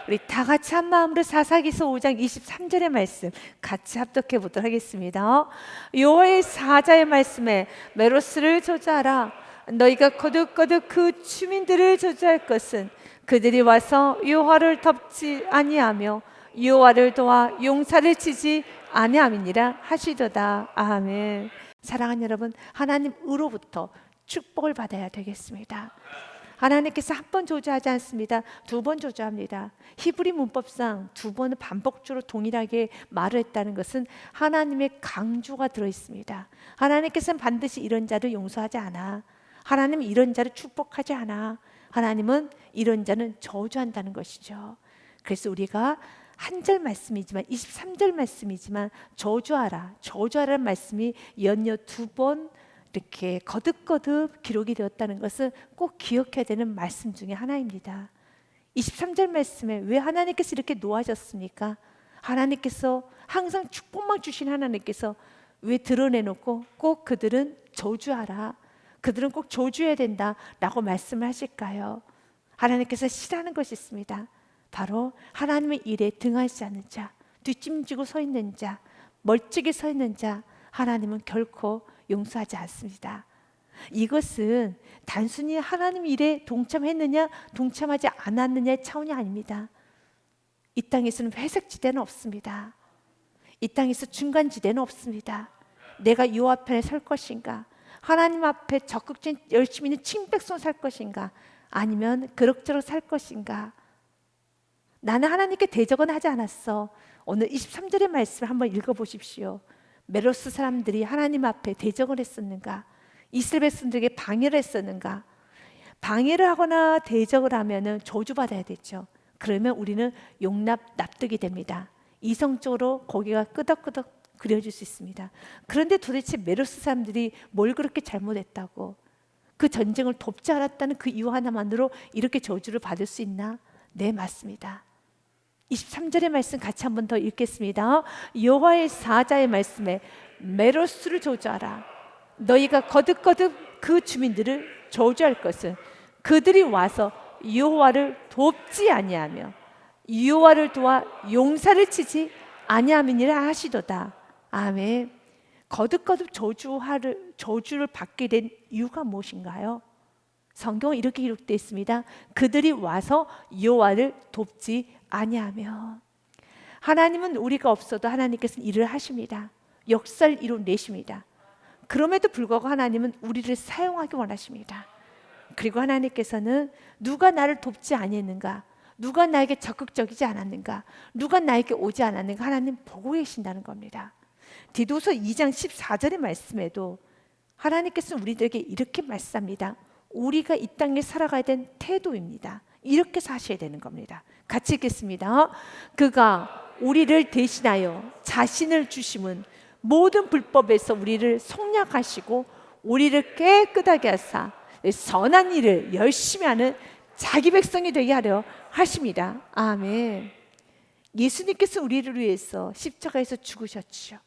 우리 다 같이 한 마음으로 사사기서 5장 23절의 말씀 같이 합독해 보도록 하겠습니다. 여호와의 사자의 말씀에 메로스를 저주하라. 너희가 거듭거듭 그 주민들을 저주할 것은 그들이 와서 여호와를 덮지 아니하며 여호와를 도와 용사를 치지 아니함이니라 하시도다. 아멘. 사랑하는 여러분, 하나님으로부터 축복을 받아야 되겠습니다. 하나님께서 한 번 저주하지 않습니다. 두 번 저주합니다. 히브리 문법상 두 번은 반복적으로 동일하게 말을 했다는 것은 하나님의 강조가 들어있습니다. 하나님께서는 반드시 이런 자를 용서하지 않아. 하나님은 이런 자를 축복하지 않아. 하나님은 이런 자는 저주한다는 것이죠. 그래서 우리가 한 절 말씀이지만 23절 말씀이지만 저주하라는 말씀이 연이어 두 번 이렇게 거듭거듭 기록이 되었다는 것은 꼭 기억해야 되는 말씀 중에 하나입니다. 23절 말씀에 왜 하나님께서 이렇게 노하셨습니까? 하나님께서 항상 축복만 주신 하나님께서 왜 드러내놓고 꼭 그들은 저주하라, 그들은 꼭 저주해야 된다라고 말씀을 하실까요? 하나님께서 싫어하는 것이 있습니다. 바로 하나님의 일에 등하지 않는 자, 뒷짐지고 서 있는 자, 멀찍이 서 있는 자, 하나님은 결코 용서하지 않습니다. 이것은 단순히 하나님 일에 동참했느냐 동참하지 않았느냐의 차원이 아닙니다. 이 땅에서는 회색지대는 없습니다. 이 땅에서 중간지대는 없습니다. 내가 여호와 편에 설 것인가, 하나님 앞에 적극적인 열심히 있는 친백성 살 것인가, 아니면 그럭저럭 살 것인가. 나는 하나님께 대적은 하지 않았어. 오늘 23절의 말씀을 한번 읽어보십시오. 메로스 사람들이 하나님 앞에 대적을 했었는가? 이스라엘 백성들에게 방해를 했었는가? 방해를 하거나 대적을 하면 저주받아야 되죠. 그러면 우리는 납득이 됩니다. 이성적으로 고개가 끄덕끄덕 그려질 수 있습니다. 그런데 도대체 메로스 사람들이 뭘 그렇게 잘못했다고, 그 전쟁을 돕지 않았다는 그 이유 하나만으로 이렇게 저주를 받을 수 있나? 네, 맞습니다. 23절의 말씀 같이 한 번 더 읽겠습니다. 여호와의 사자의 말씀에 메로스를 저주하라. 너희가 거듭거듭 그 주민들을 저주할 것은 그들이 와서 여호와를 돕지 아니하며 여호와를 도와 용사를 치지 아니함이니라 하시도다. 아멘. 거듭거듭 저주를 받게 된 이유가 무엇인가요? 성경은 이렇게 기록되어 있습니다. 그들이 와서 여호와를 돕지 아니하며. 하나님은 우리가 없어도 하나님께서는 일을 하십니다. 역사를 이뤄내십니다. 그럼에도 불구하고 하나님은 우리를 사용하기 원하십니다. 그리고 하나님께서는 누가 나를 돕지 아니했는가, 누가 나에게 적극적이지 않았는가, 누가 나에게 오지 않았는가, 하나님 보고 계신다는 겁니다. 디도서 2장 14절의 말씀에도 하나님께서는 우리들에게 이렇게 말씀합니다. 우리가 이 땅에 살아가야 된 태도입니다. 이렇게 사셔야 되는 겁니다. 같이 읽겠습니다. 그가 우리를 대신하여 자신을 주심은 모든 불법에서 우리를 속량하시고 우리를 깨끗하게 하사 선한 일을 열심히 하는 자기 백성이 되게 하려 하십니다. 아멘. 예수님께서 우리를 위해서 십자가에서 죽으셨죠.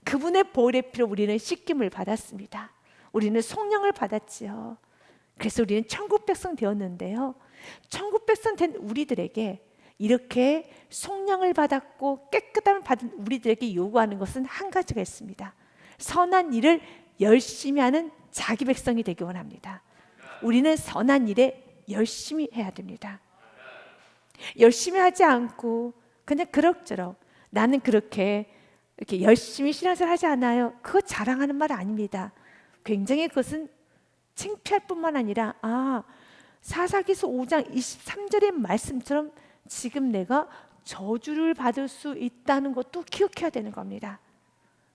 그분의 보혈의 피로 우리는 씻김을 받았습니다. 우리는 속량을 받았지요. 그래서 우리는 천국 백성 되었는데요, 천국 백성 된 우리들에게 이렇게 속량을 받았고 깨끗함을 받은 우리들에게 요구하는 것은 한 가지가 있습니다. 선한 일을 열심히 하는 자기 백성이 되기 원합니다. 우리는 선한 일에 열심히 해야 됩니다. 열심히 하지 않고 그냥 그럭저럭 나는 그렇게 이렇게 열심히 신앙생활 하지 않아요, 그거 자랑하는 말 아닙니다. 굉장히 그것은 창피할 뿐만 아니라 사사기서 5장 23절의 말씀처럼 지금 내가 저주를 받을 수 있다는 것도 기억해야 되는 겁니다.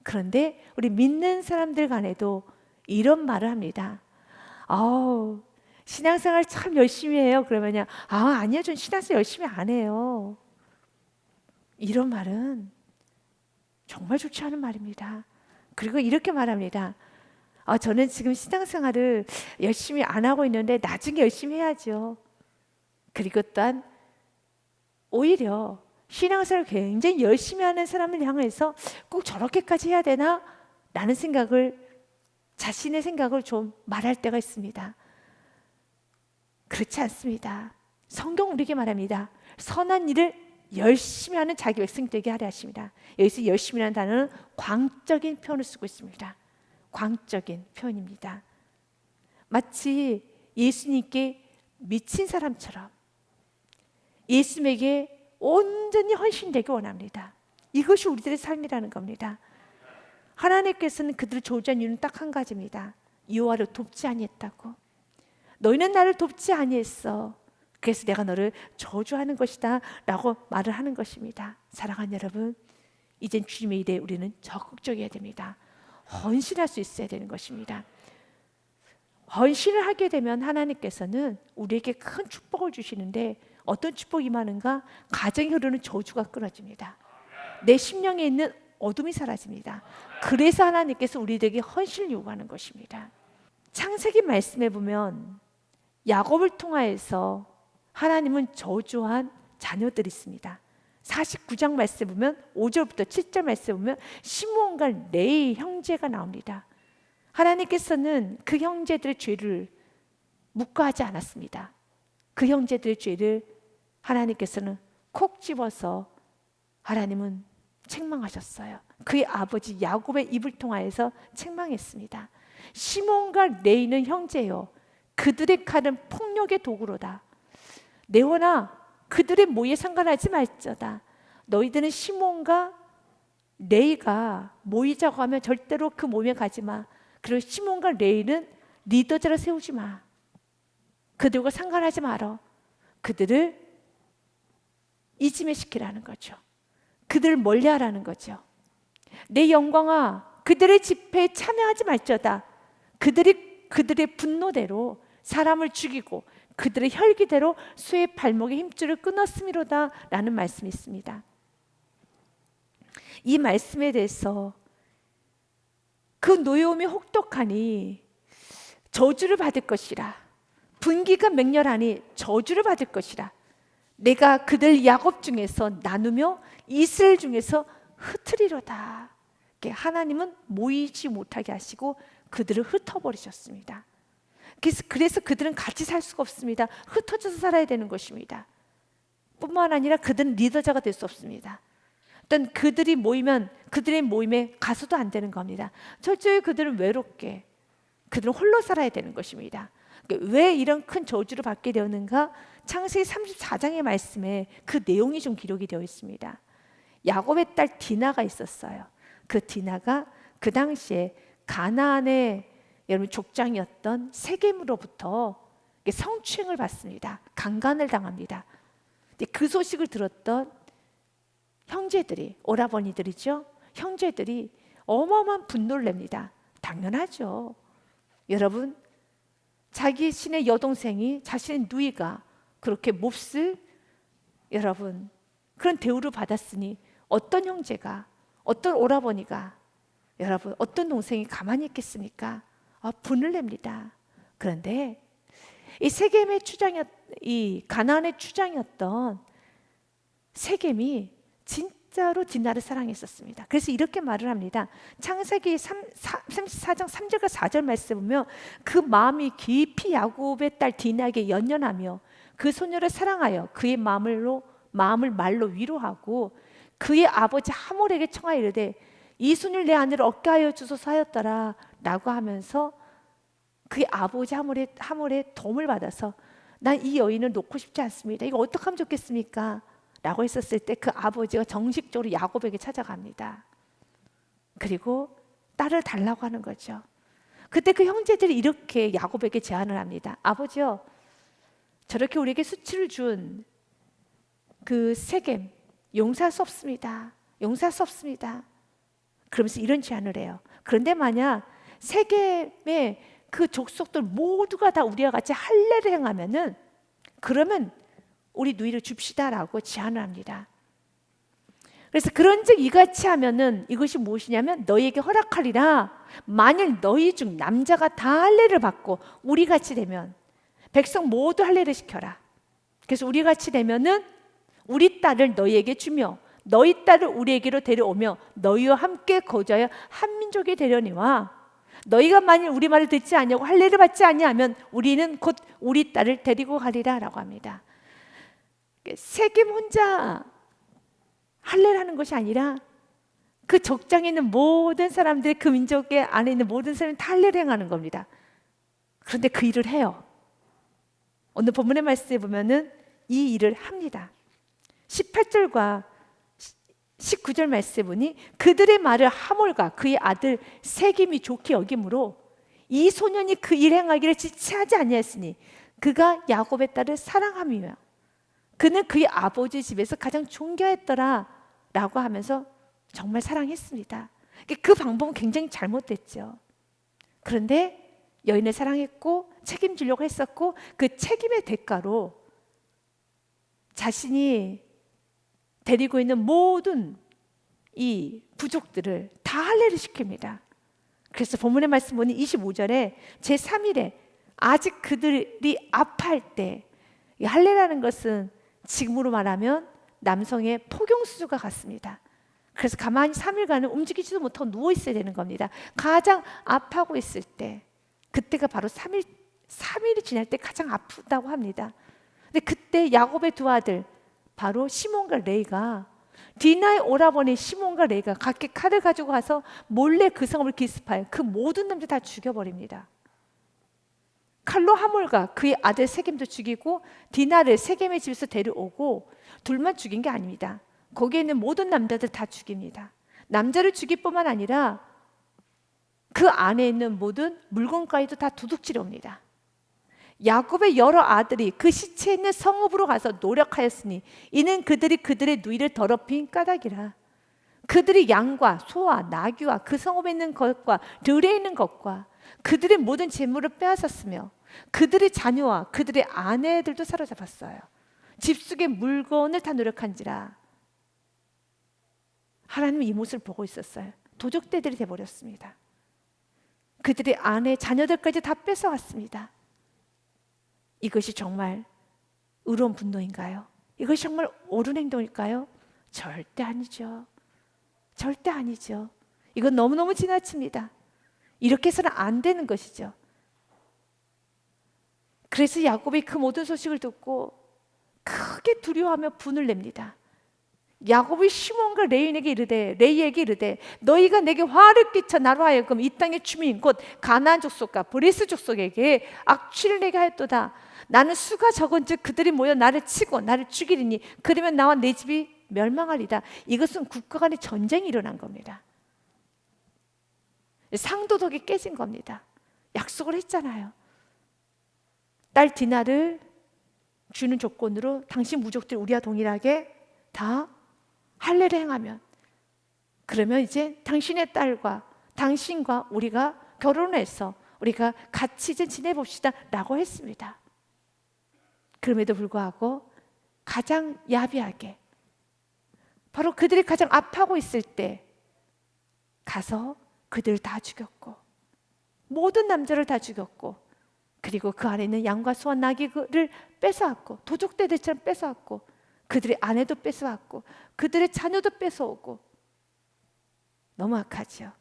그런데 우리 믿는 사람들 간에도 이런 말을 합니다. 신앙생활 참 열심히 해요. 그러면요, 아니요, 전 신앙생활 열심히 안 해요. 이런 말은 정말 좋지 않은 말입니다. 그리고 이렇게 말합니다. 저는 지금 신앙생활을 열심히 안 하고 있는데 나중에 열심히 해야죠. 그리고 또한 오히려 신앙생활을 굉장히 열심히 하는 사람을 향해서 꼭 저렇게까지 해야 되나? 라는 생각을, 자신의 생각을 좀 말할 때가 있습니다. 그렇지 않습니다. 성경 우리에게 말합니다. 선한 일을 열심히 하는 자기 백성 되게 하려 하십니다. 여기서 열심히라는 단어는 광적인 표현을 쓰고 있습니다. 광적인 표현입니다. 마치 예수님께 미친 사람처럼 예수님에게 온전히 헌신되기 원합니다. 이것이 우리들의 삶이라는 겁니다. 하나님께서는 그들을 저주한 이유는 딱 한 가지입니다. 여호와를 돕지 아니했다고. 너희는 나를 돕지 아니했어. 그래서 내가 너를 저주하는 것이다 라고 말을 하는 것입니다. 사랑하는 여러분, 이젠 주님의 일에 우리는 적극적이어야 됩니다. 헌신할 수 있어야 되는 것입니다. 헌신을 하게 되면 하나님께서는 우리에게 큰 축복을 주시는데 어떤 축복이 임하는가? 가정에 흐르는 저주가 끊어집니다. 내 심령에 있는 어둠이 사라집니다. 그래서 하나님께서 우리에게 헌신을 요구하는 것입니다. 창세기 말씀에 보면 야곱을 통하여서 하나님은 저주한 자녀들이 있습니다. 49장 말씀에 보면 5절부터 7절 말씀에 보면 시므온과 레위 형제가 나옵니다. 하나님께서는 그 형제들의 죄를 묵과하지 않았습니다. 그 형제들의 죄를 하나님께서는 콕 집어서 하나님은 책망하셨어요. 그의 아버지 야곱의 입을 통하여서 책망했습니다. 시몬과 레위는 형제요, 그들의 칼은 폭력의 도구로다. 네오나 그들의 모에 상관하지 말자다. 너희들은 시몬과 레위가 모이자고 하면 절대로 그 모임에 가지 마. 그리고 시몬과 레위는 리더자를 세우지 마. 그들과 상관하지 말어. 그들을 이지매시키라는 거죠. 그들을 멀리하라는 거죠. 내 영광아, 그들의 집회에 참여하지 말자다. 그들의 분노대로 사람을 죽이고 그들의 혈기대로 수의 발목의 힘줄을 끊었음이로다 라는 말씀이 있습니다. 이 말씀에 대해서 그 노여움이 혹독하니 저주를 받을 것이라, 분기가 맹렬하니 저주를 받을 것이라, 내가 그들 야곱 중에서 나누며 이스라엘 중에서 흩으리로다. 하나님은 모이지 못하게 하시고 그들을 흩어버리셨습니다. 그래서 그들은 같이 살 수가 없습니다. 흩어져서 살아야 되는 것입니다. 뿐만 아니라 그들은 리더자가 될 수 없습니다. 어떤 그들이 모이면 그들의 모임에 가서도 안 되는 겁니다. 철저히 그들은 외롭게, 그들은 홀로 살아야 되는 것입니다. 왜 이런 큰 저주를 받게 되었는가? 창세기 34장의 말씀에 그 내용이 좀 기록이 되어 있습니다. 야곱의 딸 디나가 있었어요. 그 디나가 그 당시에 가나안의 여러분 족장이었던 세겜으로부터 성추행을 받습니다. 강간을 당합니다. 그 소식을 들었던 형제들이, 오라버니들이죠, 형제들이 어마어마한 분노를 냅니다. 당연하죠. 여러분, 자기 신의 여동생이, 자신의 누이가 그렇게 몹쓸 여러분 그런 대우를 받았으니 어떤 형제가, 어떤 오라버니가, 여러분 어떤 동생이 가만히 있겠습니까? 분을 냅니다. 그런데 이 세겜의 이 가나안의 추장이었던 세겜이 진짜로 디나를 사랑했었습니다. 그래서 이렇게 말을 합니다. 창세기 34장 3절과 4절 말씀 보면 그 마음이 깊이 야곱의 딸 디나에게 연연하며 그 소녀를 사랑하여 그의 마음을 말로 위로하고 그의 아버지 하몰에게 청하여 이르되 이 소녀를 내 아내를 얻게 하여 주소서 하였더라 라고 하면서 그의 아버지 하몰의 도움을 받아서 난 이 여인을 놓고 싶지 않습니다. 이거 어떻게 하면 좋겠습니까? 라고 했었을 때 그 아버지가 정식적으로 야곱에게 찾아갑니다. 그리고 딸을 달라고 하는 거죠. 그때 그 형제들이 이렇게 야곱에게 제안을 합니다. 아버지요, 저렇게 우리에게 수치를 준 그 세겜 용서할 수 없습니다. 용서할 수 없습니다. 그러면서 이런 제안을 해요. 그런데 만약 세겜의 그 족속들 모두가 다 우리와 같이 할례를 행하면은 그러면 우리 누이를 줍시다라고 제안을 합니다. 그래서 그런즉 이같이 하면은 이것이 무엇이냐면 너희에게 허락하리라. 만일 너희 중 남자가 다 할례를 받고 우리 같이 되면 백성 모두 할례를 시켜라. 그래서 우리 같이 되면은 우리 딸을 너희에게 주며 너희 딸을 우리에게로 데려오며 너희와 함께 거주하여 한 민족이 되려니와 너희가 만일 우리 말을 듣지 아니하고 할례를 받지 아니하면 우리는 곧 우리 딸을 데리고 가리라 라고 합니다. 세겜 혼자 할례를 하는 것이 아니라 그 족장에 있는 모든 사람들이, 그 민족의 안에 있는 모든 사람이 다 할례를 행하는 겁니다. 그런데 그 일을 해요. 오늘 본문의 말씀에 보면은 이 일을 합니다. 18절과 19절 말씀에 보니 그들의 말을 하몰과 그의 아들 세겜이 좋게 여김으로 이 소년이 그 일 행하기를 지체하지 아니하였으니 그가 야곱의 딸을 사랑함이며 그는 그의 아버지 집에서 가장 존귀하였더라 라고 하면서 정말 사랑했습니다. 그 방법은 굉장히 잘못됐죠. 그런데 여인을 사랑했고 책임지려고 했었고, 그 책임의 대가로 자신이 데리고 있는 모든 이 부족들을 다 할례를 시킵니다. 그래서 본문의 말씀 보니 25절에 제3일에 아직 그들이 아파할 때, 이 할례라는 것은 지금으로 말하면 남성의 포경수주가 같습니다. 그래서 가만히 3일간은 움직이지도 못하고 누워 있어야 되는 겁니다. 가장 아파하고 있을 때, 그때가 바로 3일이 지날 때 가장 아프다고 합니다. 근데 그때 야곱의 두 아들, 바로 시몬과 레이가, 디나의 오라버니 시몬과 레이가 각기 칼을 가지고 가서 몰래 그 성읍을 기습하여 그 모든 남자 다 죽여버립니다. 칼로 하몰과 그의 아들 세겜도 죽이고 디나를 세겜의 집에서 데려오고, 둘만 죽인 게 아닙니다. 거기에 있는 모든 남자들 다 죽입니다. 남자를 죽일 뿐만 아니라 그 안에 있는 모든 물건까지도 다 도둑질해 옵니다. 야곱의 여러 아들이 그 시체에 있는 성읍으로 가서 노력하였으니 이는 그들이 그들의 누이를 더럽힌 까닭이라. 그들이 양과 소와 나귀와 그 성읍에 있는 것과 들에 있는 것과 그들의 모든 재물을 빼앗았으며 그들의 자녀와 그들의 아내들도 사로잡았어요. 집 속의 물건을 다 노력한지라. 하나님은 이 모습을 보고 있었어요. 도적대들이 돼버렸습니다. 그들의 아내, 자녀들까지 다 뺏어왔습니다. 이것이 정말 의로운 분노인가요? 이것이 정말 옳은 행동일까요? 절대 아니죠. 절대 아니죠. 이건 너무너무 지나칩니다. 이렇게 해서는 안 되는 것이죠. 그래서 야곱이 그 모든 소식을 듣고 크게 두려워하며 분을 냅니다. 야곱이 시몬과 레이에게 이르되 너희가 내게 화를 끼쳐 나로 하여금 이 땅의 주민 곧 가나안 족속과 브리스 족속에게 악취를 내게 하였도다. 나는 수가 적은즉 그들이 모여 나를 치고 나를 죽이리니 그러면 나와 내 집이 멸망하리다. 이것은 국가 간의 전쟁이 일어난 겁니다. 상도덕이 깨진 겁니다. 약속을 했잖아요. 딸 디나를 주는 조건으로 당신 무족들 우리와 동일하게 다 할례를 행하면, 그러면 이제 당신의 딸과 당신과 우리가 결혼해서 우리가 같이 이제 지내봅시다 라고 했습니다. 그럼에도 불구하고 가장 야비하게, 바로 그들이 가장 아파하고 있을 때 가서 그들을 다 죽였고 모든 남자를 다 죽였고, 그리고 그 안에 있는 양과 소와 나귀를 뺏어왔고 도적대들처럼 뺏어왔고 그들의 아내도 뺏어왔고 그들의 자녀도 뺏어오고, 너무 악하죠.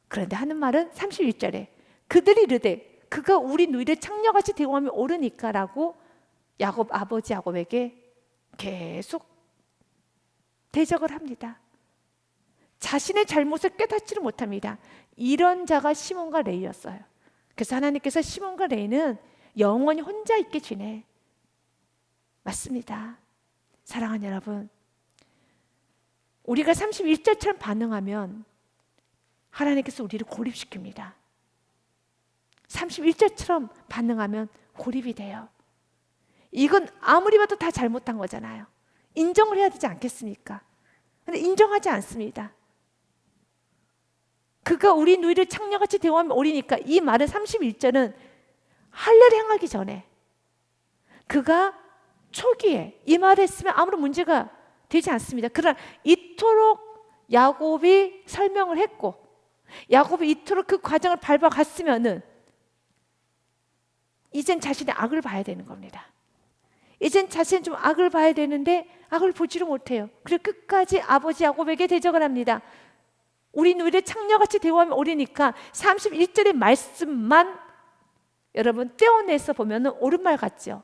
그런데 하는 말은 31절에 그들이 이르되 그가 우리 누이를 창녀같이 대우하면 옳으니까 라고 야곱 아버지 야곱에게 계속 대적을 합니다. 자신의 잘못을 깨닫지를 못합니다. 이런 자가 시몬과 레이였어요. 그래서 하나님께서 시몬과 레이는 영원히 혼자 있게 지내. 맞습니다. 사랑하는 여러분, 우리가 31절처럼 반응하면 하나님께서 우리를 고립시킵니다. 31절처럼 반응하면 고립이 돼요. 이건 아무리 봐도 다 잘못한 거잖아요. 인정을 해야 되지 않겠습니까? 근데 인정하지 않습니다. 그가 우리 누이를 창녀같이 대우하면 옳으니까, 이 말은 31절은 할례를 행하기 전에 그가 초기에 이 말을 했으면 아무런 문제가 되지 않습니다. 그러나 이토록 야곱이 설명을 했고 야곱이 이토록 그 과정을 밟아갔으면은 이젠 자신의 악을 봐야 되는 겁니다. 이젠 자신은 좀 악을 봐야 되는데 악을 보지를 못해요. 그래서 끝까지 아버지 야곱에게 대적을 합니다. 우리 누이를 창녀같이 대우하면 옳으니까 31절의 말씀만 여러분 떼어내서 보면 옳은 말 같죠.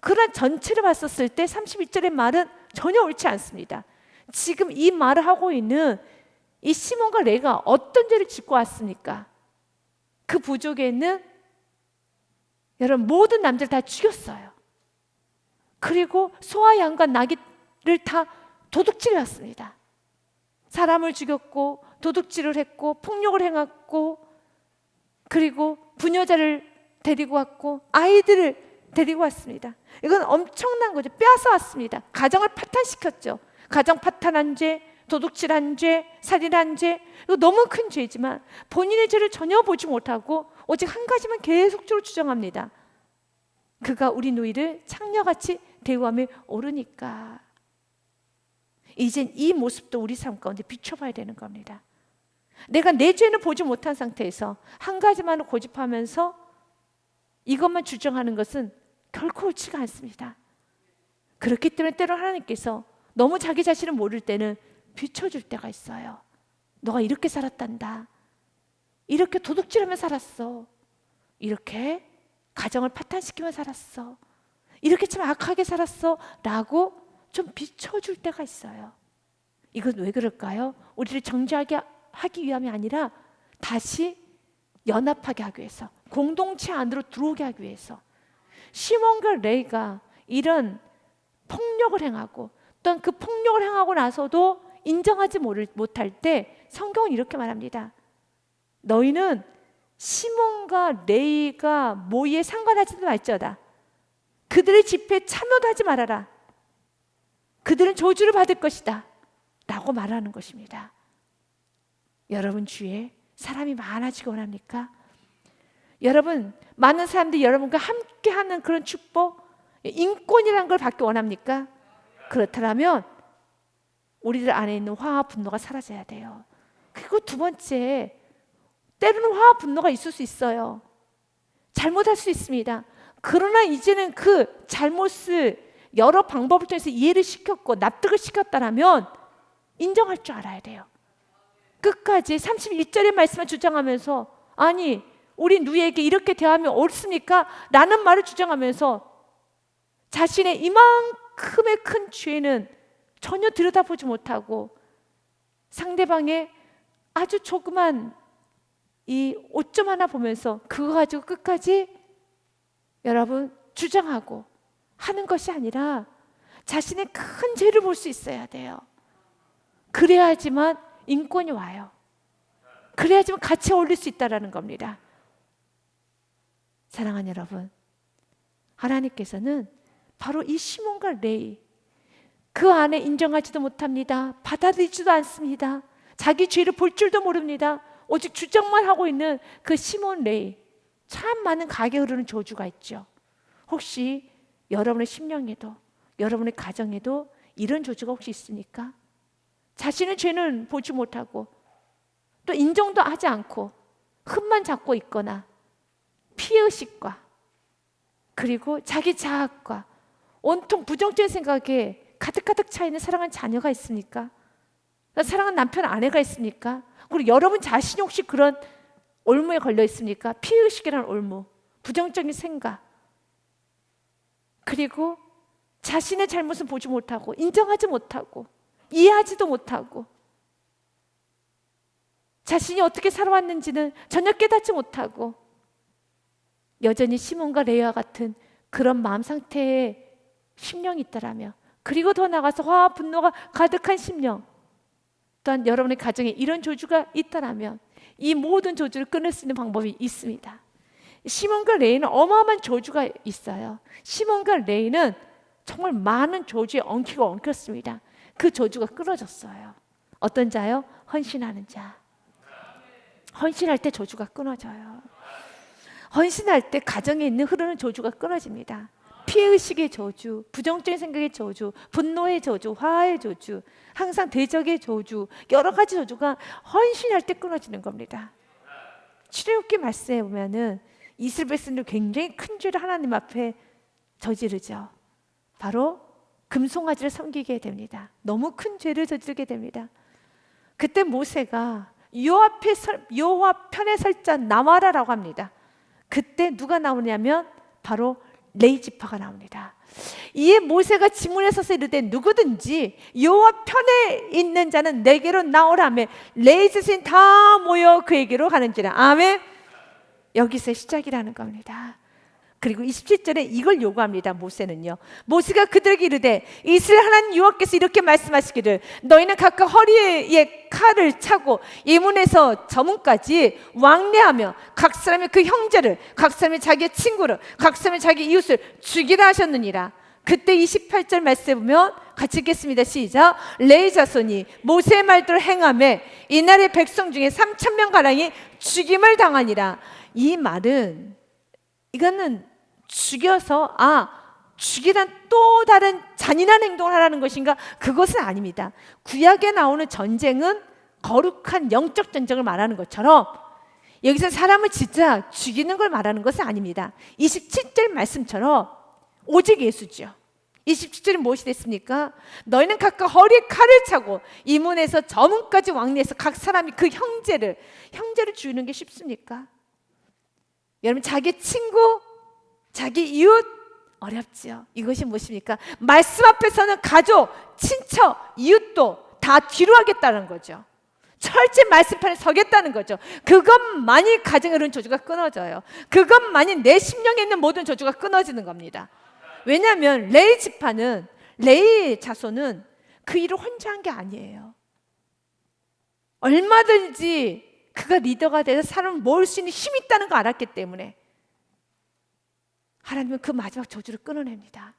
그러나 전체를 봤었을 때 31절의 말은 전혀 옳지 않습니다. 지금 이 말을 하고 있는 이 시몬과 레이가 어떤 죄를 짓고 왔습니까? 그 부족에는 여러분 모든 남자를 다 죽였어요. 그리고 소와 양과 나귀를 다 도둑질해 왔습니다. 사람을 죽였고 도둑질을 했고 폭력을 행했고 그리고 부녀자를 데리고 왔고 아이들을 데리고 왔습니다. 이건 엄청난 거죠. 빼앗아 왔습니다. 가정을 파탄시켰죠. 가정 파탄한 죄, 도둑질한 죄, 살인한 죄, 이거 너무 큰 죄지만 본인의 죄를 전혀 보지 못하고 오직 한 가지만 계속적으로 주장합니다. 그가 우리 누이를 창녀같이 대우함에 옳으니까. 이젠 이 모습도 우리 삶 가운데 비춰봐야 되는 겁니다. 내가 내 죄는 보지 못한 상태에서 한 가지만을 고집하면서 이것만 주장하는 것은 결코 옳지가 않습니다. 그렇기 때문에 때로 하나님께서 너무 자기 자신을 모를 때는 비춰줄 때가 있어요. 너가 이렇게 살았단다. 이렇게 도둑질하며 살았어. 이렇게 가정을 파탄시키며 살았어. 이렇게 참 악하게 살았어. 라고 좀 비춰줄 때가 있어요. 이건 왜 그럴까요? 우리를 정죄하게 하기 위함이 아니라 다시 연합하게 하기 위해서, 공동체 안으로 들어오게 하기 위해서. 시몬과 레이가 이런 폭력을 행하고 또한 그 폭력을 행하고 나서도 인정하지 못할 때 성경은 이렇게 말합니다. 너희는 시몬과 레이가 모의에 상관하지도 말지어다. 그들의 집회에 참여도 하지 말아라. 그들은 저주를 받을 것이다 라고 말하는 것입니다. 여러분 주위에 사람이 많아지기 원합니까? 여러분 많은 사람들이 여러분과 함께하는 그런 축복, 인권이라는 걸 받기 원합니까? 그렇다면 우리들 안에 있는 화와 분노가 사라져야 돼요. 그리고 두 번째, 때로는 화와 분노가 있을 수 있어요. 잘못할 수 있습니다. 그러나 이제는 그 잘못을 여러 방법을 통해서 이해를 시켰고 납득을 시켰다라면 인정할 줄 알아야 돼요. 끝까지 31절의 말씀을 주장하면서 아니 우리 누이에게 이렇게 대하면 옳습니까? 라는 말을 주장하면서 자신의 이만큼의 큰 죄는 전혀 들여다보지 못하고 상대방의 아주 조그만 이 오점 하나 보면서 그거 가지고 끝까지 여러분 주장하고 하는 것이 아니라 자신의 큰 죄를 볼 수 있어야 돼요. 그래야지만 인권이 와요. 그래야지만 같이 어울릴 수 있다는 겁니다. 사랑하는 여러분, 하나님께서는 바로 이 시몬과 레이, 그 안에 인정하지도 못합니다. 받아들이지도 않습니다. 자기 죄를 볼 줄도 모릅니다. 오직 주장만 하고 있는 그 시몬 레이, 참 많은 가게 흐르는 저주가 있죠. 혹시 여러분의 심령에도 여러분의 가정에도 이런 저주가 혹시 있습니까? 자신의 죄는 보지 못하고 또 인정도 하지 않고 흠만 잡고 있거나 피해의식과 그리고 자기 자학과 온통 부정적인 생각에 가득가득 차 있는 사랑하는 자녀가 있습니까? 사랑하는 남편, 아내가 있습니까? 그리고 여러분 자신이 혹시 그런 올무에 걸려 있습니까? 피해의식이라는 올무, 부정적인 생각, 그리고 자신의 잘못은 보지 못하고 인정하지 못하고 이해하지도 못하고 자신이 어떻게 살아왔는지는 전혀 깨닫지 못하고 여전히 시몬과 레이와 같은 그런 마음 상태의 심령이 있다라며, 그리고 더 나아가서 화와 분노가 가득한 심령, 또한 여러분의 가정에 이런 저주가 있다라면 이 모든 저주를 끊을 수 있는 방법이 있습니다. 시몬과 레이는 어마어마한 저주가 있어요. 시몬과 레이는 정말 많은 저주에 엉키고 엉켰습니다. 그 저주가 끊어졌어요. 어떤 자요? 헌신하는 자. 헌신할 때 저주가 끊어져요. 헌신할 때 가정에 있는 흐르는 저주가 끊어집니다. 피해의식의 저주, 부정적인 생각의 저주, 분노의 저주, 화의 저주, 항상 대적의 저주, 여러 가지 저주가 헌신할 때 끊어지는 겁니다. 출애굽기 말씀에 보면은 이스라엘 백성들 굉장히 큰 죄를 하나님 앞에 저지르죠. 바로 금송아지를 섬기게 됩니다. 너무 큰 죄를 저지르게 됩니다. 그때 모세가 여호와 편에 설자 나와라라고 합니다. 그때 누가 나오냐면 바로 레위 지파가 나옵니다. 이에 모세가 지문에 서서 이르되 누구든지 여호와 편에 있는 자는 내게로 나오라며 레위 자손이 다 모여 그에게로 가는지라. 아멘. 여기서 시작이라는 겁니다. 그리고 27절에 이걸 요구합니다. 모세는요, 모세가 그들에게 이르되 이스라엘 하나님 여호와께서 이렇게 말씀하시기를 너희는 각각 허리에 칼을 차고 이문에서 저문까지 왕래하며 각 사람이 그 형제를, 각 사람이 자기의 친구를, 각 사람이 자기 이웃을 죽이라 하셨느니라. 그때 28절 말씀에 보면 같이 읽겠습니다. 시작. 레위 자손이 모세의 말대로 행하며 이날의 백성 중에 3,000명가량이 죽임을 당하니라. 이 말은 이거는 죽여서 죽이란 또 다른 잔인한 행동을 하라는 것인가? 그것은 아닙니다. 구약에 나오는 전쟁은 거룩한 영적 전쟁을 말하는 것처럼 여기서 사람을 진짜 죽이는 걸 말하는 것은 아닙니다. 27절 말씀처럼 오직 예수죠. 27절은 무엇이 됐습니까? 너희는 각각 허리에 칼을 차고 이 문에서 저 문까지 왕래해서 각 사람이 그 형제를 죽이는 게 쉽습니까? 여러분, 자기 친구, 자기 이웃 어렵지요. 이것이 무엇입니까? 말씀 앞에서는 가족, 친척, 이웃도 다 뒤로 하겠다는 거죠. 철저히 말씀편에 서겠다는 거죠. 그것만이 가정에 이른 저주가 끊어져요. 그것만이 내 심령에 있는 모든 저주가 끊어지는 겁니다. 왜냐하면 레위 지파는, 레위 자손은 그 일을 혼자 한 게 아니에요. 얼마든지 그가 리더가 돼서 사람을 모을 수 있는 힘이 있다는 거 알았기 때문에 하나님은 그 마지막 저주를 끊어냅니다.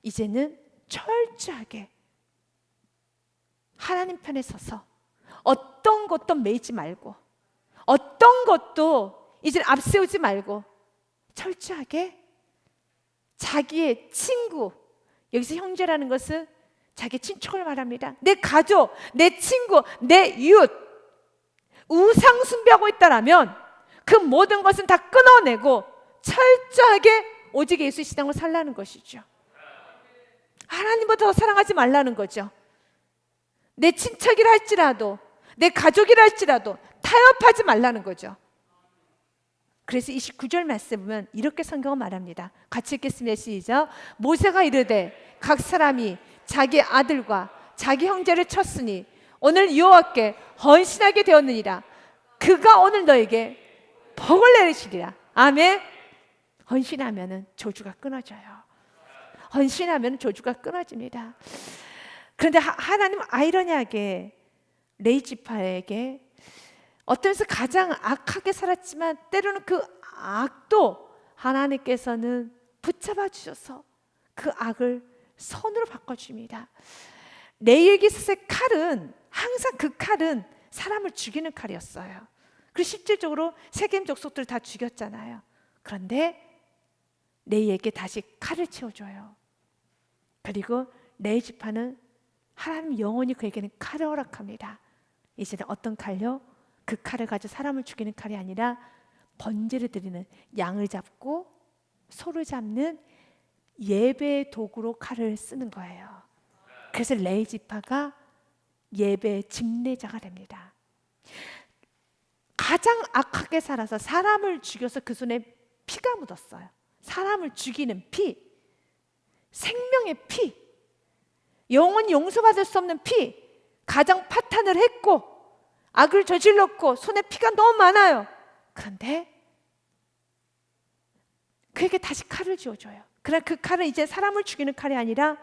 이제는 철저하게 하나님 편에 서서 어떤 것도 매이지 말고 어떤 것도 이제 앞세우지 말고 철저하게 자기의 친구, 여기서 형제라는 것은 자기 친척을 말합니다. 내 가족, 내 친구, 내 이웃, 우상 숭배하고 있다라면 그 모든 것은 다 끊어내고 철저하게 오직 예수의 신앙을 살라는 것이죠. 하나님보다 더 사랑하지 말라는 거죠. 내 친척이라 할지라도, 내 가족이라 할지라도 타협하지 말라는 거죠. 그래서 29절 말씀 보면 이렇게 성경은 말합니다. 같이 읽겠습니다. 시작. 모세가 이르되 각 사람이 자기 아들과 자기 형제를 쳤으니 오늘 여호와께 헌신하게 되었느니라. 그가 오늘 너에게 복을 내리시리라. 아멘. 헌신하면은 저주가 끊어져요. 헌신하면 저주가 끊어집니다. 그런데 하나님 아이러니하게 레위 지파에게 어떤 면에서 가장 악하게 살았지만 때로는 그 악도 하나님께서는 붙잡아 주셔서 그 악을 선으로 바꿔줍니다. 레위에게 있었을 칼은 항상 그 칼은 사람을 죽이는 칼이었어요. 그리고 실질적으로 세겜 족속들을 다 죽였잖아요. 그런데 레위에게 다시 칼을 채워줘요. 그리고 레위 지파는 하나님 영원히 그에게는 칼을 허락합니다. 이제는 어떤 칼요? 그 칼을 가지고 사람을 죽이는 칼이 아니라 번제를 드리는, 양을 잡고 소를 잡는 예배의 도구로 칼을 쓰는 거예요. 그래서 레위 지파가 예배의 집례자가 됩니다. 가장 악하게 살아서 사람을 죽여서 그 손에 피가 묻었어요. 사람을 죽이는 피, 생명의 피, 영원히 용서받을 수 없는 피, 가장 파탄을 했고 악을 저질렀고 손에 피가 너무 많아요. 그런데 그에게 다시 칼을 쥐어줘요. 그러나 그 칼은 이제 사람을 죽이는 칼이 아니라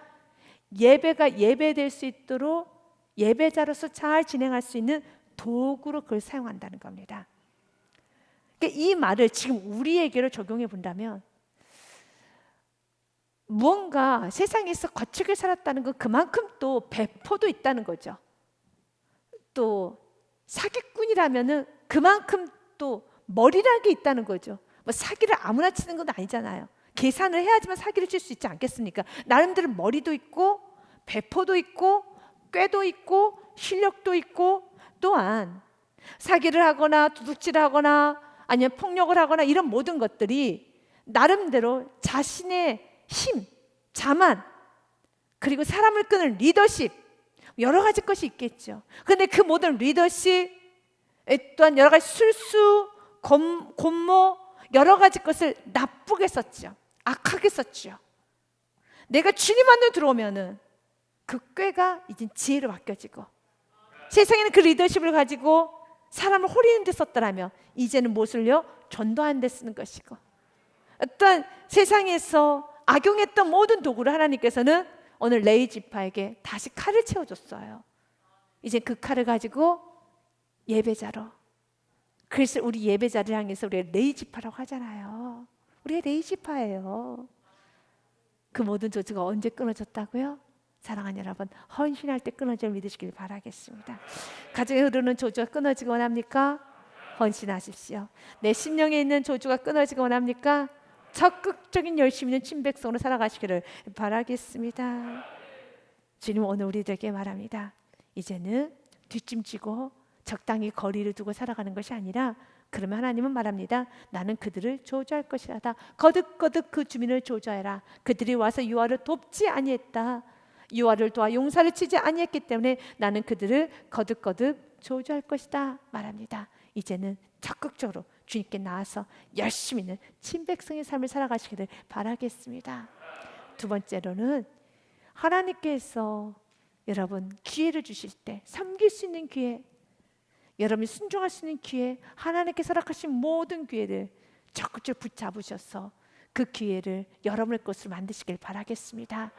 예배가 예배될 수 있도록 예배자로서 잘 진행할 수 있는 도구로 그걸 사용한다는 겁니다. 그러니까 이 말을 지금 우리에게로 적용해 본다면 무언가 세상에서 거칠게 살았다는 건 그만큼 또 배포도 있다는 거죠. 또 사기꾼이라면은 그만큼 또 머리라는 게 있다는 거죠. 뭐 사기를 아무나 치는 건 아니잖아요. 계산을 해야지만 사기를 칠 수 있지 않겠습니까? 나름대로 머리도 있고 배포도 있고 꾀도 있고 실력도 있고, 또한 사기를 하거나 도둑질을 하거나 아니면 폭력을 하거나 이런 모든 것들이 나름대로 자신의 힘, 자만, 그리고 사람을 끄는 리더십, 여러 가지 것이 있겠죠. 그런데 그 모든 리더십 또한 여러 가지 술수, 곤모 여러 가지 것을 나쁘게 썼죠. 악하게 썼죠. 내가 주님 안으로 들어오면은 그 꾀가 이제 지혜로 바뀌어지고, 세상에는 그 리더십을 가지고 사람을 호리는 데 썼더라면 이제는 무엇을요? 전도하는 데 쓰는 것이고, 어떤 세상에서 악용했던 모든 도구를 하나님께서는 오늘 레위 지파에게 다시 칼을 채워줬어요. 이제 그 칼을 가지고 예배자로, 그래서 우리 예배자를 향해서 우리가 레위 지파라고 하잖아요. 우리가 레위 지파예요. 그 모든 조직가 언제 끊어졌다고요? 사랑하는 여러분, 헌신할 때 끊어질 믿으시길 바라겠습니다. 가정에 흐르는 조주가 끊어지기 원합니까? 헌신하십시오. 내 심령에 있는 조주가 끊어지기 원합니까? 적극적인 열심 있는 친백성으로 살아가시기를 바라겠습니다. 주님 오늘 우리들에게 말합니다. 이제는 뒷짐지고 적당히 거리를 두고 살아가는 것이 아니라, 그러면 하나님은 말합니다. 나는 그들을 저주할 것이라다. 거듭거듭 그 주민을 저주하라. 그들이 와서 유아를 돕지 아니했다. 유아를 도와 용사를 치지 아니했기 때문에 나는 그들을 거듭거듭 저주할 것이다 말합니다. 이제는 적극적으로 주님께 나와서 열심히 있는 친백성의 삶을 살아가시기를 바라겠습니다. 두 번째로는 하나님께서 여러분 기회를 주실 때, 섬길 수 있는 기회, 여러분이 순종할 수 있는 기회, 하나님께서 허락하신 모든 기회를 적극적으로 붙잡으셔서 그 기회를 여러분의 것으로 만드시길 바라겠습니다.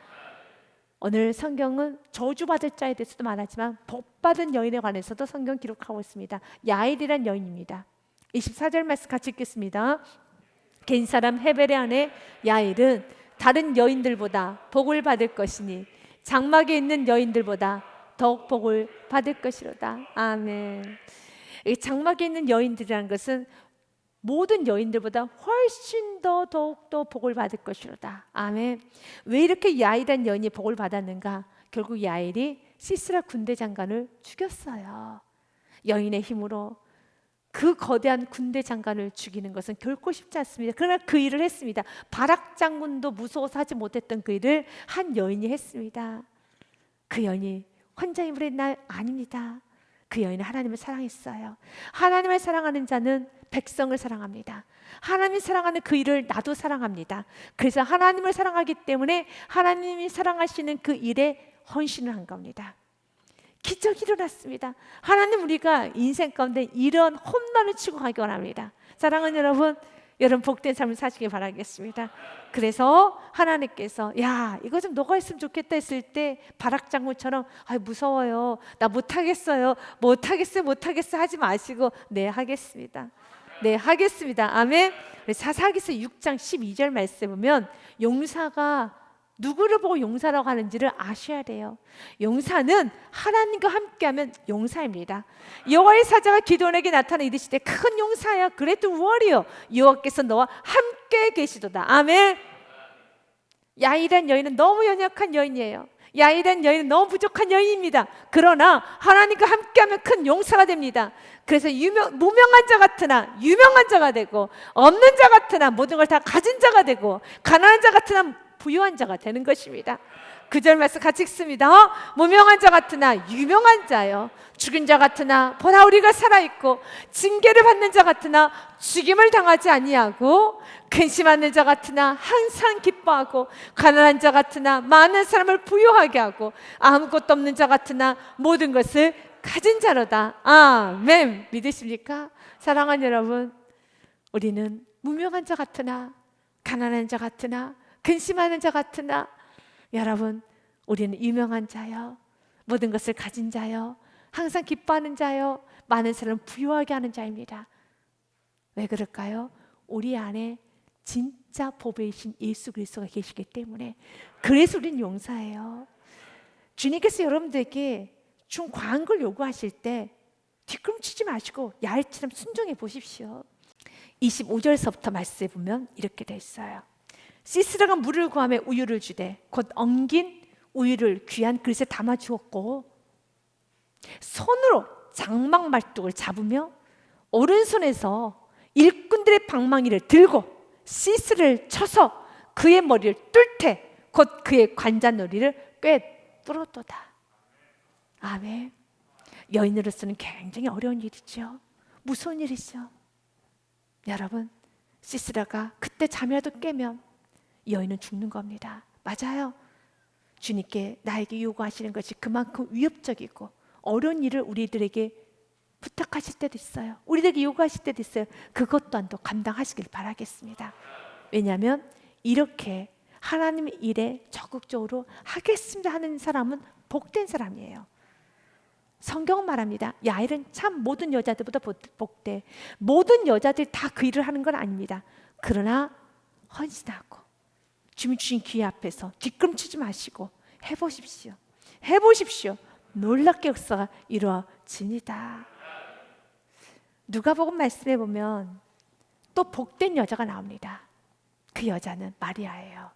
오늘 성경은 저주받을 자에 대해서도 말하지만 복받은 여인에 관해서도 성경 기록하고 있습니다. 야일이란 여인입니다. 24절 말씀 같이 읽겠습니다. 겐 사람 헤벨의 아내 야일은 다른 여인들보다 복을 받을 것이니 장막에 있는 여인들보다 더욱 복을 받을 것이로다. 아멘. 이 장막에 있는 여인들이라는 것은 모든 여인들보다 훨씬 더 더욱더 복을 받을 것이로다. 아멘. 왜 이렇게 야일한 여인이 복을 받았는가? 결국 야일이 시스라 군대 장관을 죽였어요. 여인의 힘으로 그 거대한 군대 장관을 죽이는 것은 결코 쉽지 않습니다. 그러나 그 일을 했습니다. 바락 장군도 무서워서 하지 못했던 그 일을 한 여인이 했습니다. 그 여인이 혼자 힘으로 했나? 아닙니다. 그 여인은 하나님을 사랑했어요. 하나님을 사랑하는 자는 백성을 사랑합니다. 하나님이 사랑하는 그 일을 나도 사랑합니다. 그래서 하나님을 사랑하기 때문에 하나님이 사랑하시는 그 일에 헌신을 한 겁니다. 기적이 일어났습니다. 하나님, 우리가 인생 가운데 이런 홈런을 치고 가기 원합니다. 사랑하는 여러분, 여러분 복된 삶을 사시길 바라겠습니다. 그래서 하나님께서 야, 이거 좀 너가 했으면 좋겠다 했을 때 바락 장군처럼 무서워요, 나 못하겠어요, 못하겠어 하지 마시고 네 하겠습니다. 네 하겠습니다. 아멘. 사사기서 6장 12절 말씀 보면 용사가 누구를 보고 용사라고 하는지를 아셔야 돼요. 용사는 하나님과 함께하면 용사입니다. 여호와의 사자가 기드온에게 나타나 이르시되 큰 용사야, 그레이트 워리어, 여호와께서 너와 함께 계시도다. 아멘. 야일한 여인은 너무 연약한 여인이에요. 야일한 여인은 너무 부족한 여인입니다. 그러나 하나님과 함께하면 큰 용사가 됩니다. 그래서 무명한 자 같으나 유명한 자가 되고, 없는 자 같으나 모든 걸 다 가진 자가 되고, 가난한 자 같으나 부유한 자가 되는 것입니다. 그 절 말씀 같이 읽습니다. 무명한 자 같으나 유명한 자요, 죽은 자 같으나 보라 우리가 살아있고, 징계를 받는 자 같으나 죽임을 당하지 아니하고, 근심하는 자 같으나 항상 기뻐하고, 가난한 자 같으나 많은 사람을 부유하게 하고, 아무것도 없는 자 같으나 모든 것을 가진 자로다. 아멘. 믿으십니까? 사랑하는 여러분, 우리는 무명한 자 같으나, 가난한 자 같으나, 근심하는 자 같으나, 여러분, 우리는 유명한 자요, 모든 것을 가진 자요, 항상 기뻐하는 자요, 많은 사람을 부유하게 하는 자입니다. 왜 그럴까요? 우리 안에 진짜 보배이신 예수 그리스도가 계시기 때문에. 그래서 우리는 용사예요. 주님께서 여러분들에게 좀 과한 걸 요구하실 때 뒷걸음치지 마시고 야일처럼 순종해 보십시오. 25절서부터 말씀해 보면 이렇게 돼 있어요. 시스라가 물을 구하며 우유를 주되 곧 엉긴 우유를 귀한 그릇에 담아 주었고, 손으로 장막 말뚝을 잡으며 오른손에서 일꾼들의 방망이를 들고 시스를 쳐서 그의 머리를 뚫되 곧 그의 관자놀이를 꿰뚫었도다. 아멘. 여인으로서는 굉장히 어려운 일이죠. 무서운 일이죠. 여러분, 시스라가 그때 잠이라도 깨면 이 여인은 죽는 겁니다. 맞아요. 주님께 나에게 요구하시는 것이 그만큼 위협적이고 어려운 일을 우리들에게 부탁하실 때도 있어요. 우리들에게 요구하실 때도 있어요. 그것 또한도 감당하시길 바라겠습니다. 왜냐하면 이렇게 하나님의 일에 적극적으로 하겠습니다 하는 사람은 복된 사람이에요. 성경은 말합니다. 야엘은 참 모든 여자들보다 복돼. 모든 여자들이 다 그 일을 하는 건 아닙니다. 그러나 헌신하고 주님 주신 기회 앞에서 뒷걸음치지 마시고 해보십시오. 해보십시오. 놀랍게 역사가 이루어집니다. 누가복음 말씀해 보면 또 복된 여자가 나옵니다. 그 여자는 마리아예요.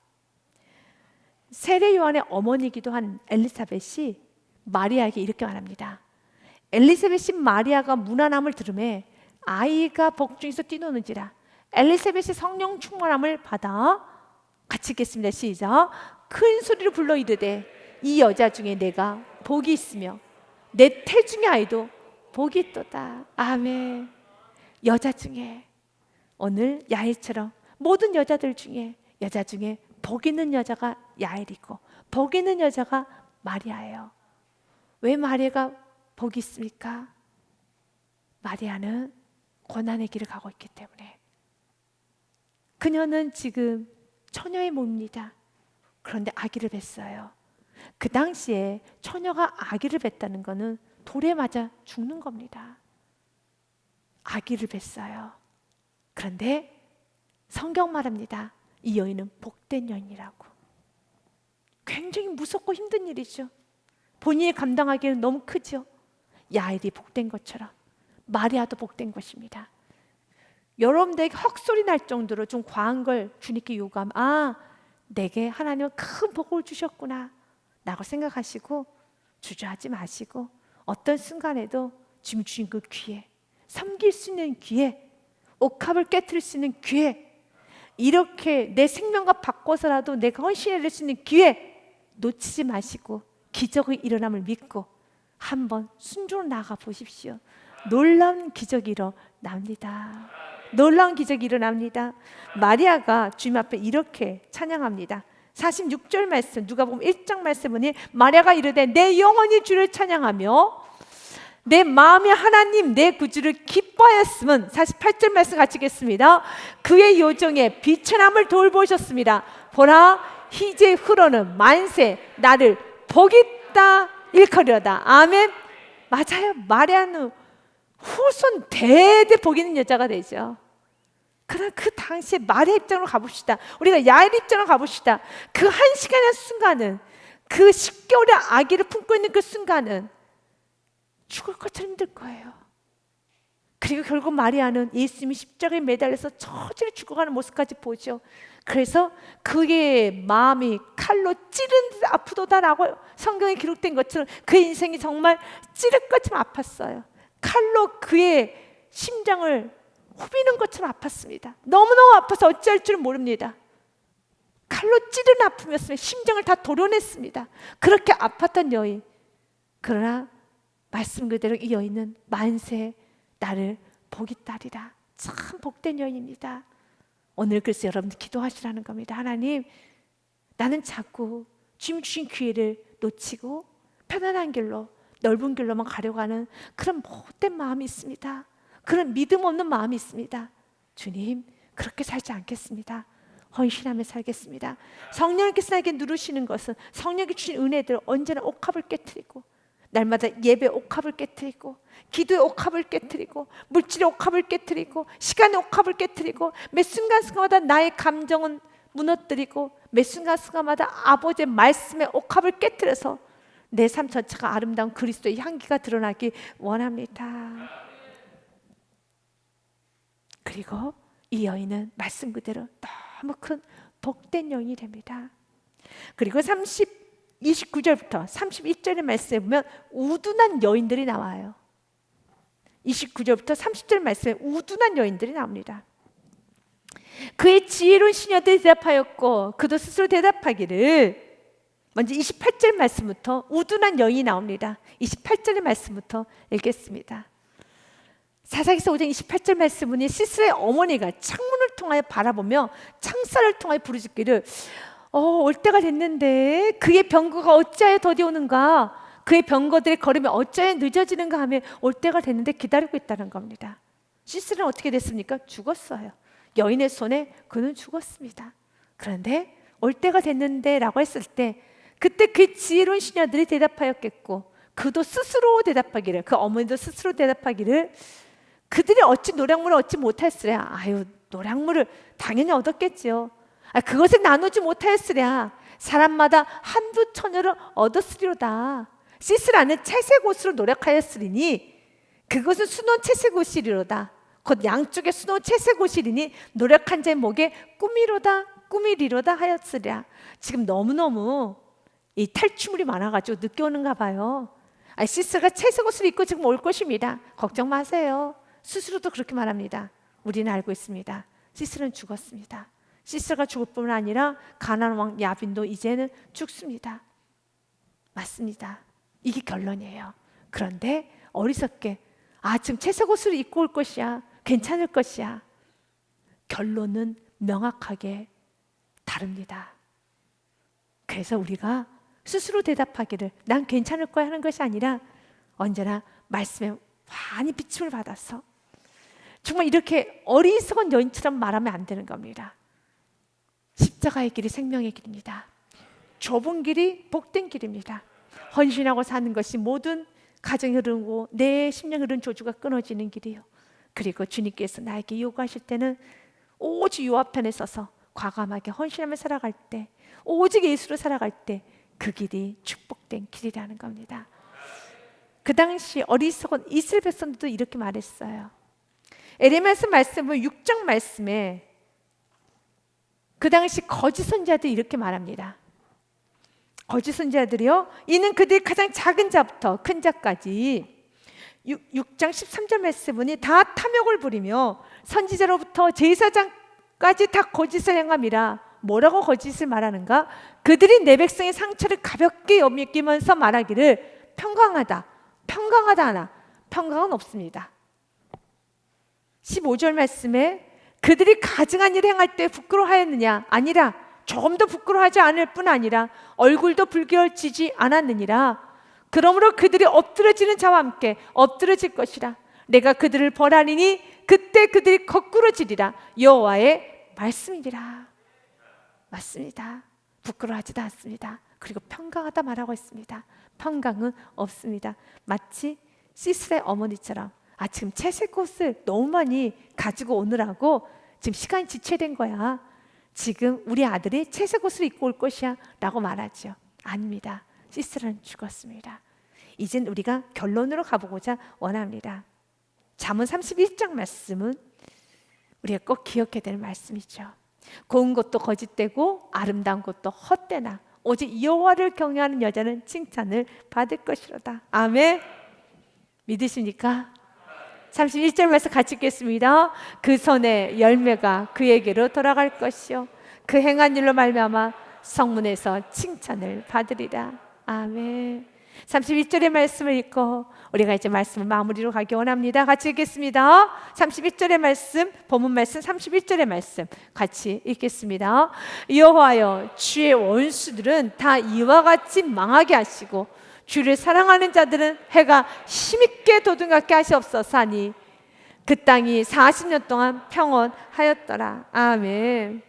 세례 요한의 어머니이기도 한 엘리사벳이 마리아에게 이렇게 말합니다. 엘리사벳이 마리아가 무난함을 들으매 아이가 복중에서 뛰노는지라. 엘리사벳이 성령 충만함을 받아 같이 읽겠습니다. 시작. 큰 소리로 불러 이르되 이 여자 중에 내가 복이 있으며 내 태중의 아이도 복이 있도다. 아멘. 여자 중에 오늘 야엘처럼 모든 여자들 중에 여자 중에 복 있는 여자가 야엘이고 복 있는 여자가 마리아예요. 왜 마리아가 복이 있습니까? 마리아는 고난의 길을 가고 있기 때문에. 그녀는 지금 처녀의 몸입니다. 그런데 아기를 뵀어요. 그 당시에 처녀가 아기를 뵀다는 것은 돌에 맞아 죽는 겁니다. 아기를 뵀어요. 그런데 성경 말합니다. 이 여인은 복된 여인이라고. 굉장히 무섭고 힘든 일이죠. 본인이 감당하기에는 너무 크죠. 야엘이 복된 것처럼 마리아도 복된 것입니다. 여러분들에게 헛소리 날 정도로 좀 과한 걸 주님께 요구하면 내게 하나님은 큰 복을 주셨구나 라고 생각하시고 주저하지 마시고 어떤 순간에도 주님 주신 그 기회, 섬길 수 있는 기회, 옥합을 깨트릴 수 있는 기회, 이렇게 내 생명과 바꿔서라도 내가 헌신해낼 수 있는 기회 놓치지 마시고 기적의 일어남을 믿고 한번 순종으로 나아가 보십시오. 놀라운 기적이 일어납니다. 놀라운 기적이 일어납니다. 마리아가 주님 앞에 이렇게 찬양합니다. 46절 말씀, 누가복음 1장 말씀 보니 마리아가 이르되 내 영혼이 주를 찬양하며 내 마음이 하나님 내 구주를 기뻐하였음은 48절 말씀 같이 읽겠습니다. 그의 요정에 비천함을 돌보셨습니다. 보라 희재 흐르는 만세 나를 복있다 일컬으려다. 아멘. 맞아요. 마리아는 후손 대대 복 있는 여자가 되죠. 그러나 그 당시에 마리아 입장으로 가봅시다. 우리가 야엘 입장으로 가봅시다. 그 한 시간의 순간은, 그 10개월의 아기를 품고 있는 그 순간은 죽을 것처럼 힘들 거예요. 그리고 결국 마리아는 예수님이 십자가에 매달려서 저절로 죽어가는 모습까지 보죠. 그래서 그의 마음이 칼로 찌른 듯 아프도다라고 성경에 기록된 것처럼 그의 인생이 정말 찌를 것처럼 아팠어요. 칼로 그의 심장을 후비는 것처럼 아팠습니다. 너무너무 아파서 어찌할 줄 모릅니다. 칼로 찌른 아픔이었으면 심장을 다 도려냈습니다. 그렇게 아팠던 여인. 그러나 말씀 그대로 이 여인은 만세 나를 복있다리라. 참 복된 여인입니다. 오늘 그래서 여러분들 기도하시라는 겁니다. 하나님, 나는 자꾸 주님 주신 기회를 놓치고 편안한 길로, 넓은 길로만 가려고 하는 그런 못된 마음이 있습니다. 그런 믿음 없는 마음이 있습니다. 주님, 그렇게 살지 않겠습니다. 헌신하며 살겠습니다. 성령께서 나에게 누르시는 것은 성령이 주신 은혜들 언제나 옥합을 깨트리고, 날마다 예배 옥합을 깨트리고, 기도의 옥합을 깨트리고, 물질의 옥합을 깨트리고, 시간의 옥합을 깨트리고, 매 순간순간마다 나의 감정은 무너뜨리고, 매 순간순간마다 아버지의 말씀의 옥합을 깨트려서 내 삶 전체가 아름다운 그리스도의 향기가 드러나기 원합니다. 그리고 이 여인은 말씀 그대로 너무 큰 복된 여인이 됩니다. 그리고 29절부터 31절의 말씀에 보면 우둔한 여인들이 나와요. 29절부터 30절 말씀에 우둔한 여인들이 나옵니다. 그의 지혜로운 시녀들이 대답하였고 그도 스스로 대답하기를, 먼저 28절 말씀부터 우둔한 여인이 나옵니다. 28절의 말씀부터 읽겠습니다. 사사기서 5장 28절 말씀은 시스라의 어머니가 창문을 통하여 바라보며 창살을 통하여 부르짖기를 올 때가 됐는데 그의 병거가 어찌하여 더디오는가, 그의 병거들의 걸음이 어찌하여 늦어지는가 하며 올 때가 됐는데 기다리고 있다는 겁니다. 시스라는 어떻게 됐습니까? 죽었어요. 여인의 손에 그는 죽었습니다. 그런데 올 때가 됐는데 라고 했을 때 그때 그 지혜로운 시녀들이 대답하였겠고, 그도 스스로 대답하기를, 그 어머니도 스스로 대답하기를 그들이 어찌 노량물을 얻지 못하였으랴. 아유, 노량물을 당연히 얻었겠지요. 그것을 나누지 못하였으랴. 사람마다 한두 처녀를 얻었으리로다. 시스라는 채색 옷으로 노력하였으리니 그것은 수놓은 채색 옷이리로다. 곧 양쪽에 수놓은 채색 옷이리니 노력한 자의 목에 꿈이리로다 하였으랴. 지금 너무너무 이 탈취물이 많아가지고 늦게 오는가 봐요. 시스라가 채색 옷을 입고 지금 올 것입니다. 걱정 마세요. 스스로도 그렇게 말합니다. 우리는 알고 있습니다. 시스라는 죽었습니다. 시스라가 죽을 뿐만 아니라 가나안 왕 야빈도 이제는 죽습니다. 맞습니다. 이게 결론이에요. 그런데 어리석게 지금 채색 옷을 입고 올 것이야, 괜찮을 것이야. 결론은 명확하게 다릅니다. 그래서 우리가 스스로 대답하기를 난 괜찮을 거야 하는 것이 아니라 언제나 말씀에 많이 비침을 받아서 정말 이렇게 어리석은 여인처럼 말하면 안 되는 겁니다. 십자가의 길이 생명의 길입니다. 좁은 길이 복된 길입니다. 헌신하고 사는 것이 모든 가정이 흐르고 내 심령 흐르는 조주가 끊어지는 길이요. 그리고 주님께서 나에게 요구하실 때는 오직 요 앞편에 서서 과감하게 헌신하며 살아갈 때, 오직 예수로 살아갈 때 그 길이 축복된 길이라는 겁니다. 그 당시 어리석은 이스라엘 백성들도 이렇게 말했어요. 에레미야서 말씀은 6장 말씀에 그 당시 거짓 선지자들이 이렇게 말합니다. 거짓 선지자들이요, 이는 그들이 가장 작은 자부터 큰 자까지 6장 13절 말씀은 다 탐욕을 부리며 선지자로부터 제사장까지 다 거짓을 행함이라. 뭐라고 거짓을 말하는가? 그들이 내 백성의 상처를 가볍게 여기면서 말하기를 평강하다 하나 평강은 없습니다. 15절 말씀에 그들이 가증한 일을 행할 때 부끄러워하였느냐? 아니라 조금 더 부끄러워하지 않을 뿐 아니라 얼굴도 붉게지지 않았느니라. 그러므로 그들이 엎드러지는 자와 함께 엎드러질 것이라. 내가 그들을 벌하리니 그때 그들이 거꾸러지리라. 여호와의 말씀이니라. 맞습니다. 부끄러워하지도 않습니다. 그리고 평강하다 말하고 있습니다. 평강은 없습니다. 마치 시스라의 어머니처럼 지금 채색 옷을 너무 많이 가지고 오느라고 지금 시간이 지체된 거야. 지금 우리 아들이 채색 옷을 입고 올 것이야 라고 말하죠. 아닙니다. 시스라는 죽었습니다. 이젠 우리가 결론으로 가보고자 원합니다. 잠언 31장 말씀은 우리가 꼭 기억해야 될 말씀이죠. 고운 것도 거짓되고 아름다운 것도 헛되나 오직 여호와를 경외하는 여자는 칭찬을 받을 것이로다. 아멘. 믿으십니까? 31절 말씀 같이 읽겠습니다. 그 손의 열매가 그에게로 돌아갈 것이요 그 행한 일로 말미암아 성문에서 칭찬을 받으리라. 아멘. 31절의 말씀을 읽고 우리가 이제 말씀을 마무리로 가기 원합니다. 같이 읽겠습니다. 31절의 말씀, 본문 말씀 31절의 말씀 같이 읽겠습니다. 여호와여, 주의 원수들은 다 이와 같이 망하게 하시고 주를 사랑하는 자들은 해가 힘있게 돋음같게 하시옵소서 하니 그 땅이 40년 동안 평온하였더라. 아멘.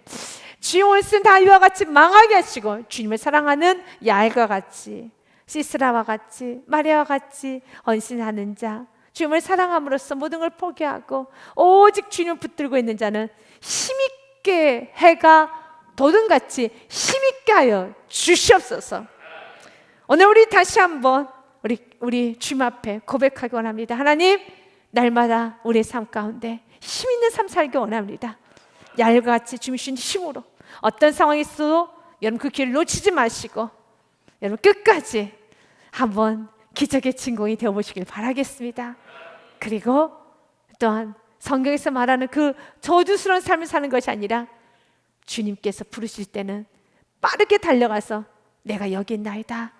주의 원수는 다 이와 같이 망하게 하시고 주님을 사랑하는 야엘과 같이, 시스라와 같이, 마리아와 같이 헌신하는 자, 주님을 사랑함으로써 모든 걸 포기하고 오직 주님을 붙들고 있는 자는 힘있게 해가 돋음같이 힘있게 하여 주시옵소서. 오늘 우리 다시 한번 우리 주님 앞에 고백하기 원합니다. 하나님, 날마다 우리의 삶 가운데 힘 있는 삶 살기 원합니다. 야엘과 같이 주님 주신 힘으로 어떤 상황이 있어도 여러분 그 길을 놓치지 마시고 여러분 끝까지 한번 기적의 진공이 되어보시길 바라겠습니다. 그리고 또한 성경에서 말하는 그 저주스러운 삶을 사는 것이 아니라 주님께서 부르실 때는 빠르게 달려가서 내가 여기 있나이다,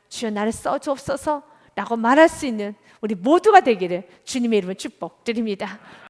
주여 나를 써주옵소서 라고 말할 수 있는 우리 모두가 되기를 주님의 이름으로 축복드립니다.